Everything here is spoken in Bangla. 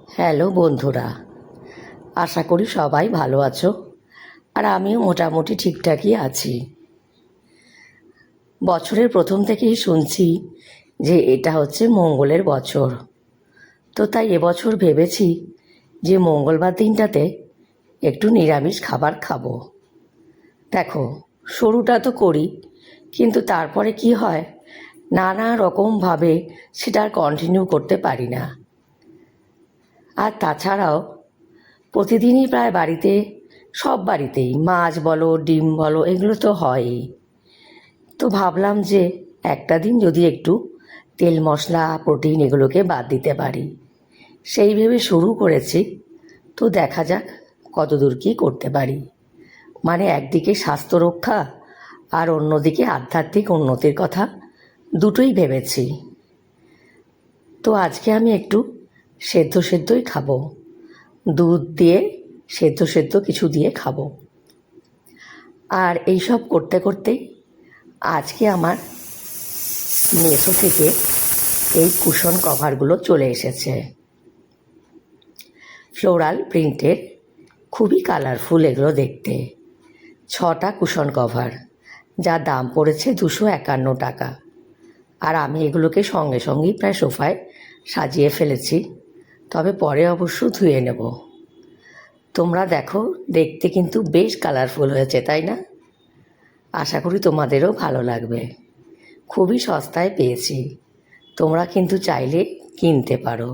হ্যালো বন্ধুরা, আশা করি সবাই ভালো আছো। আর আমিও মোটামুটি ঠিকঠাকই আছি। বছরের প্রথম থেকেই শুনছি যে এটা হচ্ছে মঙ্গলের বছর। তো তাই এবছর ভেবেছি যে মঙ্গলবার দিনটাতে একটু নিরামিষ খাবার খাবো। দেখো, শুরুটা তো করি, কিন্তু তারপরে কি হয়, নানা রকমভাবে সেটা আর কন্টিনিউ করতে পারি না। আর তাছাড়াও প্রতিদিনই প্রায় বাড়িতে, সব বাড়িতেই মাছ বলো ডিম বলো এগুলো তো হয়ই। তো ভাবলাম যে একটা দিন যদি একটু তেল মশলা প্রোটিন এগুলোকে বাদ দিতে পারি, সেই ভেবে শুরু করেছি। তো দেখা যাক কতদূর কী করতে পারি। মানে একদিকে স্বাস্থ্য রক্ষা আর অন্যদিকে আধ্যাত্মিক উন্নতির কথা দুটোই ভেবেছি। তো আজকে আমি একটু সেদ্ধ সেদ্ধই খাবো, দুধ দিয়ে সেদ্ধ সেদ্ধ কিছু দিয়ে খাবো। আর এইসব করতে করতেই আজকে আমার মেসো থেকে এই কুশন কভারগুলো চলে এসেছে, ফ্লোরাল প্রিন্টের, খুবই কালারফুল এগুলো দেখতে। 6টা কুশন কভার, যার দাম পড়েছে 251 টাকা। আর আমি এগুলোকে সঙ্গে সঙ্গেই প্রায় সোফায় সাজিয়ে ফেলেছি, তবে পরে অবশ্য ধুয়ে নেব। তোমরা দেখো, দেখতে কিন্তু বেশ কালারফুল হয়েছে, তাই না? আশা করি তোমাদেরও ভালো লাগবে। খুবই সস্তায় পেয়েছি, তোমরা কিন্তু চাইলে কিনতে পারো।